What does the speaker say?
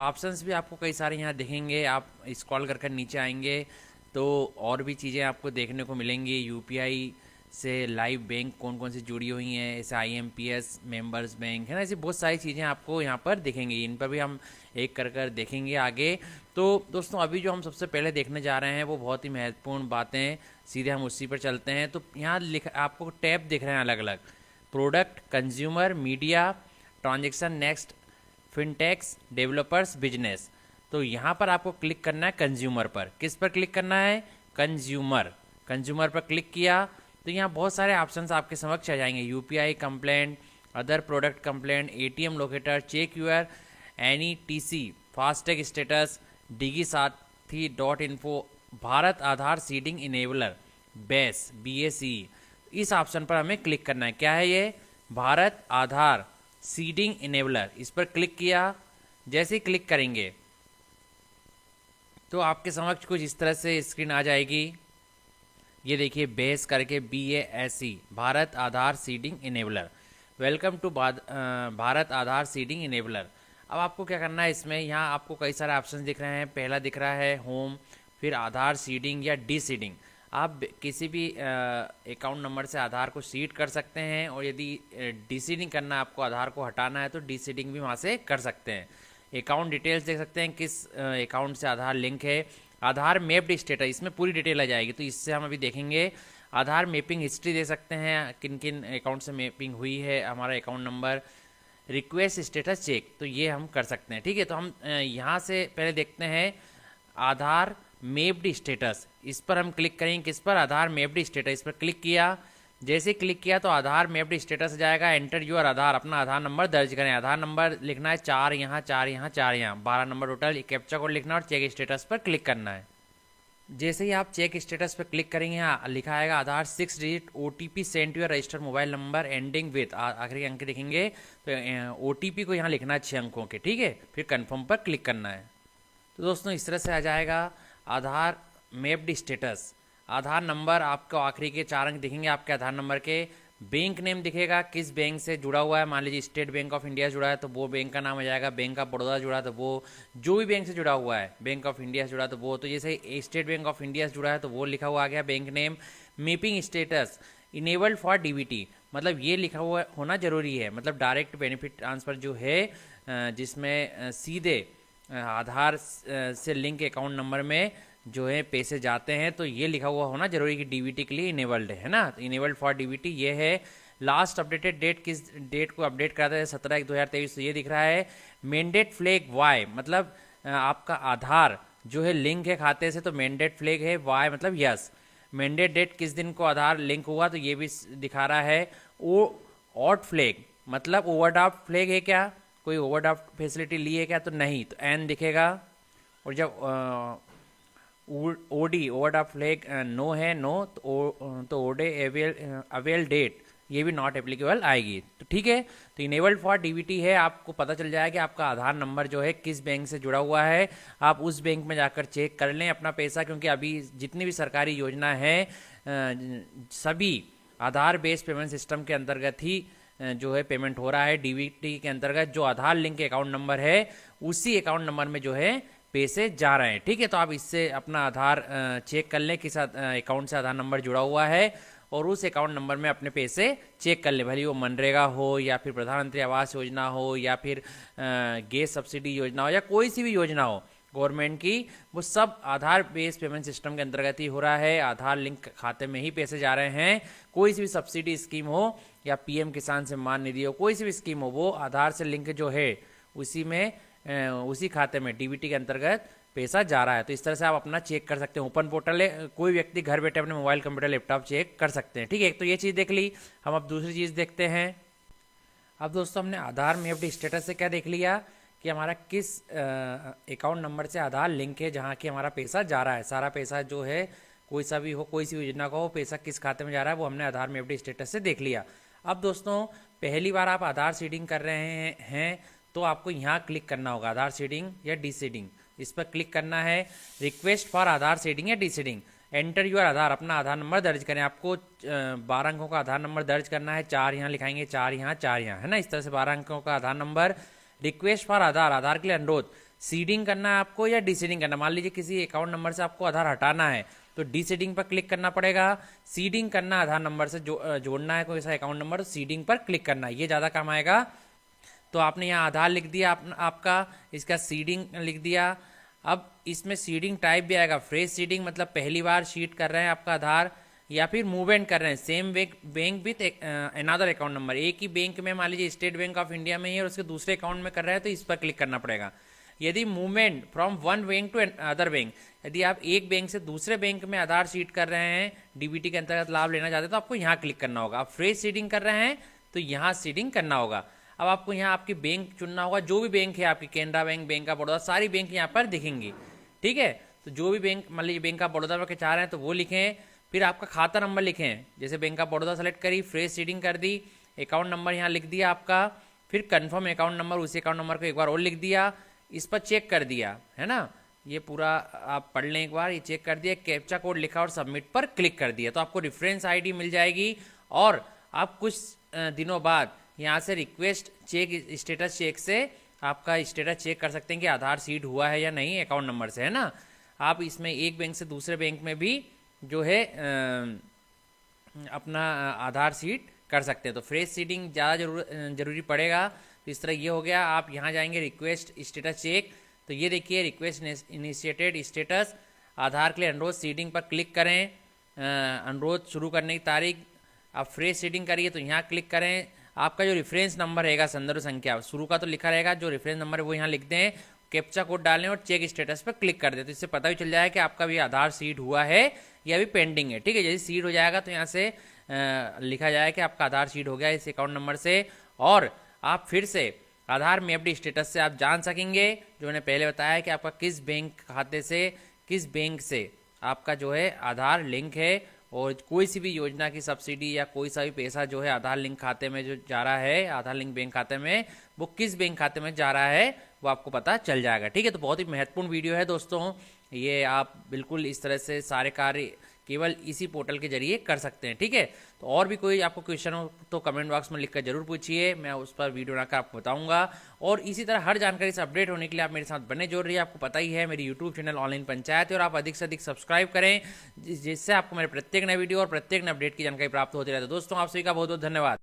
Options भी आपको कई सारे यहाँ दिखेंगे। आप स्क्रॉल कर कर नीचे आएंगे तो और भी चीज़ें आपको देखने को मिलेंगी। यूपीआई से लाइव बैंक कौन कौन सी जुड़ी हुई हैं, ऐसे आईएमपीएस मेंबर्स बैंक है ना, ऐसी बहुत सारी चीज़ें आपको यहाँ पर दिखेंगी। इन पर भी हम एक कर कर देखेंगे आगे। तो दोस्तों अभी जो हम सबसे पहले देखने जा रहे हैं वो बहुत ही महत्वपूर्ण बातें, सीधे हम उसी पर चलते हैं। तो यहाँ लिख आपको टैब दिख रहे हैं अलग अलग, product, consumer, media, transaction, next, फिनटेक्स, developers, business. तो यहाँ पर आपको क्लिक करना है कंज्यूमर पर। किस पर क्लिक करना है? कंज्यूमर। कंज्यूमर पर क्लिक किया तो यहाँ बहुत सारे ऑप्शंस आपके समक्ष आ जाएंगे। UPI complaint, other product complaint, ATM locator, check your any TC, FASTag status, Digi Saathi dot info, Bharat Aadhaar seeding enabler, base BAC। इस ऑप्शन पर हमें क्लिक करना है। क्या है ये? Bharat Aadhaar seeding enabler. इस पर क्लिक किया। जैसे ही क्लिक करेंगे तो आपके समक्ष कुछ इस तरह से स्क्रीन आ जाएगी। ये देखिए, बेस करके BASE, Bharat Aadhaar seeding enabler. Welcome to Bharat Aadhaar seeding enabler. अब आपको क्या करना है इसमें, यहाँ आपको कई सारे ऑप्शन दिख रहे हैं। पहला दिख रहा है होम, फिर आधार सीडिंग या डी सीडिंग। आप किसी भी अकाउंट नंबर से आधार को सीड कर सकते हैं, और यदि डी सीडिंग करना है, आपको आधार को हटाना है, तो डी सीडिंग भी वहाँ से कर सकते हैं। अकाउंट डिटेल्स देख सकते हैं, किस अकाउंट से आधार लिंक है। आधार मैप्ड स्टेटस, इसमें पूरी डिटेल आ जाएगी, तो इससे हम अभी देखेंगे। आधार मैपिंग हिस्ट्री दे सकते हैं, किन किन अकाउंट से मैपिंग हुई है, हमारा account number. Request status check, तो ये हम कर सकते हैं। ठीक है, तो हम यहाँ से पहले देखते हैं आधार मैप्ड स्टेटस। इस पर हम क्लिक करेंगे। किस पर? आधार मैप्ड स्टेटस। इस पर क्लिक किया। जैसे क्लिक किया तो आधार मैप्ड स्टेटस जाएगा। एंटर यूर आधार, अपना आधार नंबर दर्ज करें। आधार नंबर लिखना है 4 यहाँ, 4 यहाँ, 4 यहाँ, 12 नंबर टोटल। कैप्चा कोड लिखना और चेक स्टेटस पर क्लिक करना है। जैसे ही आप चेक स्टेटस पर क्लिक करेंगे, यहाँ लिखा आएगा Aadhaar 6 digit OTP send to your registered mobile number ending with, आखिरी अंक दिखेंगे, तो OTP को यहाँ लिखना है 6 अंकों के। ठीक है, फिर कन्फर्म पर क्लिक करना है। तो दोस्तों इस तरह से आ जाएगा आधार मैप्ड स्टेटस। आधार नंबर आपको आखिरी के 4 अंक दिखेंगे आपके आधार नंबर के। बैंक नेम दिखेगा, किस बैंक से जुड़ा हुआ है। मान लीजिए स्टेट बैंक ऑफ इंडिया से जुड़ा है तो वो बैंक का नाम आ जाएगा। बैंक ऑफ बड़ौदा जुड़ा है तो वो, जो भी बैंक से जुड़ा हुआ है, बैंक ऑफ इंडिया से जुड़ा है तो वो, तो जैसे स्टेट बैंक ऑफ इंडिया से जुड़ा है तो वो लिखा हुआ आ गया bank name. Mapping status enabled for DBT, मतलब ये लिखा हुआ होना जरूरी है, मतलब डायरेक्ट बेनिफिट ट्रांसफ़र जो है, जिसमें सीधे आधार से लिंक अकाउंट नंबर में जो है पैसे जाते हैं, तो ये लिखा हुआ होना जरूरी कि DBT के लिए इनेबल्ड है ना। तो इनेबल्ड फॉर DBT ये है। लास्ट अपडेटेड डेट, किस डेट को अपडेट कराता है? 17/1/2023, तो ये दिख रहा है। मैंडेट फ्लैग वाई, मतलब आपका आधार जो है लिंक है खाते से, तो मैंडेट फ्लैग है। वाई मतलब यस। मैंडेट डेट, किस दिन को आधार लिंक हुआ, तो ये भी दिखा रहा है। ओ ऑट फ्लैग, मतलब ओवरड्राफ्ट फ्लैग है क्या, कोई ओवरड्राफ्ट फैसिलिटी ली है क्या, तो नहीं, तो एन दिखेगा। और जब ओडी ओवरड्राफ्ट फ्लैग नो है, नो, तो ओडे अवेल डेट, ये भी नॉट एप्लीकेबल आएगी। तो ठीक है, तो इनेबल्ड फॉर DBT है। आपको पता चल जाएगा कि आपका आधार नंबर जो है किस बैंक से जुड़ा हुआ है। आप उस बैंक में जाकर चेक कर लें अपना पैसा, क्योंकि अभी जितनी भी सरकारी योजना है सभी आधार बेस्ड पेमेंट सिस्टम के अंतर्गत ही जो है पेमेंट हो रहा है। DBT के अंतर्गत जो आधार लिंक के अकाउंट नंबर है, उसी अकाउंट नंबर में जो है पैसे जा रहे हैं। ठीक है, तो आप इससे अपना आधार चेक कर लें किस अकाउंट से आधार नंबर जुड़ा हुआ है, और उस अकाउंट नंबर में अपने पैसे चेक कर लें। भले वो मनरेगा हो, या फिर प्रधानमंत्री आवास योजना हो, या फिर गैस सब्सिडी योजना हो, या कोई सी भी योजना हो गवर्नमेंट की, वो सब आधार बेस्ड पेमेंट सिस्टम के अंतर्गत ही हो रहा है। आधार लिंक खाते में ही पैसे जा रहे हैं। कोई सी भी सब्सिडी स्कीम हो, या PM किसान सम्मान निधि हो, कोई सी भी स्कीम हो, वो आधार से लिंक जो है उसी में उसी खाते में DBT के अंतर्गत पैसा जा रहा है। तो इस तरह से आप अपना चेक कर सकते हैं। ओपन पोर्टल है, कोई व्यक्ति घर बैठे अपने मोबाइल, कंप्यूटर, लैपटॉप चेक कर सकते हैं। ठीक है, तो ये चीज़ देख ली। हम अब दूसरी चीज़ देखते हैं। अब दोस्तों हमने आधार मैप्ड स्टेटस से क्या देख लिया कि हमारा किस अकाउंट नंबर से आधार लिंक है, जहाँ की हमारा पैसा जा रहा है। सारा पैसा जो है, कोई सा भी हो, कोई सी योजना का हो, पैसा किस खाते में जा रहा है, वो हमने आधार मैप्ड स्टेटस से देख लिया। अब दोस्तों पहली बार आप आधार सीडिंग कर रहे हैं तो आपको यहाँ क्लिक करना होगा, आधार सीडिंग या डी सीडिंग, इस पर क्लिक करना है। रिक्वेस्ट फॉर आधार सीडिंग या डी सीडिंग, एंटर यूर आधार, अपना आधार नंबर दर्ज करें। आपको 12 अंकों का आधार नंबर दर्ज करना है। 4 यहाँ लिखाएंगे, 4 यहाँ, 4 यहाँ, है ना। इस तरह से 12 अंकों का आधार नंबर। रिक्वेस्ट फॉर आधार, आधार के लिए अनुरोध, सीडिंग करना है आपको या डीसीडिंग करना। मान लीजिए किसी अकाउंट नंबर से आपको आधार हटाना है तो डीसीडिंग पर क्लिक करना पड़ेगा। सीडिंग करना, आधार नंबर से जोड़ना है कोई ऐसा अकाउंट नंबर, तो सीडिंग पर क्लिक करना, ये ज़्यादा काम आएगा। तो आपने यहाँ आधार लिख दिया आपका, इसका सीडिंग लिख दिया। अब इसमें सीडिंग टाइप भी आएगा, फ्रेश सीडिंग मतलब पहली बार शीट कर रहे हैं आपका आधार, या फिर मूवमेंट कर रहे हैं same bank with another account number. एक ही बैंक में, मान लीजिए स्टेट बैंक ऑफ इंडिया में ही और उसके दूसरे अकाउंट में कर रहे हैं तो इस पर क्लिक करना पड़ेगा। यदि movement from one bank to other bank, यदि आप एक बैंक से दूसरे बैंक में आधार शीट कर रहे हैं, डीबीटी के अंतर्गत लाभ लेना चाहते हैं, तो आपको यहाँ क्लिक करना होगा। आप फ्रेश सीडिंग कर रहे हैं तो यहाँ सीडिंग करना होगा। अब आपको यहाँ आपकी बैंक चुनना होगा, जो भी बैंक है आपकी, Canara bank, bank of Baroda, सारी बैंक यहाँ पर दिखेंगी। ठीक है, तो जो भी बैंक, मान लीजिए बैंक ऑफ बड़ौदा में चाह रहे हैं तो वो लिखें, फिर आपका खाता नंबर लिखें। जैसे बैंक ऑफ बड़ौदा सेलेक्ट करी, फ्रेश सीडिंग कर दी, अकाउंट नंबर यहाँ लिख दिया आपका, फिर कन्फर्म अकाउंट नंबर, उसी अकाउंट नंबर को एक बार और लिख दिया, इस पर चेक कर दिया, है ना। ये पूरा आप पढ़ लें एक बार, ये चेक कर दिया, कैप्चा कोड लिखा और सबमिट पर क्लिक कर दिया, तो आपको रेफरेंस आईडी मिल जाएगी। और आप कुछ दिनों बाद यहाँ से रिक्वेस्ट चेक स्टेटस चेक से आपका स्टेटस चेक कर सकते हैं कि आधार सीड हुआ है या नहीं अकाउंट नंबर से, है ना। आप इसमें एक बैंक से दूसरे बैंक में भी जो है अपना आधार सीड कर सकते हैं। तो फ्रेश सीडिंग ज़्यादा जरूरी पड़ेगा। तो इस तरह ये हो गया। आप यहाँ जाएंगे रिक्वेस्ट स्टेटस चेक, तो ये देखिए रिक्वेस्ट इनिशिएटेड स्टेटस, आधार के लिए अनुरोध, सीडिंग पर क्लिक करें, अनुरोध शुरू करने की तारीख, आप फ्रेश सीडिंग करिए तो यहाँ क्लिक करें। आपका जो रेफरेंस नंबर रहेगा, संदर्भ संख्या शुरू का तो लिखा रहेगा, जो रेफरेंस नंबर है वो यहाँ लिख दें, कैप्चा कोड डालें और चेक स्टेटस पर क्लिक कर दें, तो इससे पता भी चल जाएगा कि आपका भी आधार सीड हुआ है या भी पेंडिंग है। ठीक है, जैसे सीड हो जाएगा तो यहाँ से लिखा जाएगा कि आपका आधार सीड हो गया इस अकाउंट नंबर से। और आप फिर से आधार में अपनी स्टेटस से आप जान सकेंगे, जो मैंने पहले बताया कि आपका किस बैंक खाते से, किस बैंक से आपका जो है आधार लिंक है, और कोई सी भी योजना की सब्सिडी या कोई सा भी पैसा जो है आधार लिंक खाते में जो जा रहा है, आधार लिंक बैंक खाते में, वो किस बैंक खाते में जा रहा है वो आपको पता चल जाएगा। ठीक है, तो बहुत ही महत्वपूर्ण वीडियो है दोस्तों ये। आप बिल्कुल इस तरह से सारे कार्य केवल इसी पोर्टल के जरिए कर सकते हैं। ठीक है, तो और भी कोई आपको क्वेश्चन हो तो कमेंट बॉक्स में लिखकर जरूर पूछिए, मैं उस पर वीडियो बनाकर आपको बताऊंगा। और इसी तरह हर जानकारी से अपडेट होने के लिए आप मेरे साथ बने जोड़ रही है। आपको पता ही है मेरी यूट्यूब चैनल ऑनलाइन पंचायत है, और आप अधिक से अधिक सब्सक्राइब करें, जिससे आपको मेरे प्रत्येक नए वीडियो और प्रत्येक नए अपडेट की जानकारी प्राप्त होती रहती है। दोस्तों आप सभी का बहुत बहुत धन्यवाद।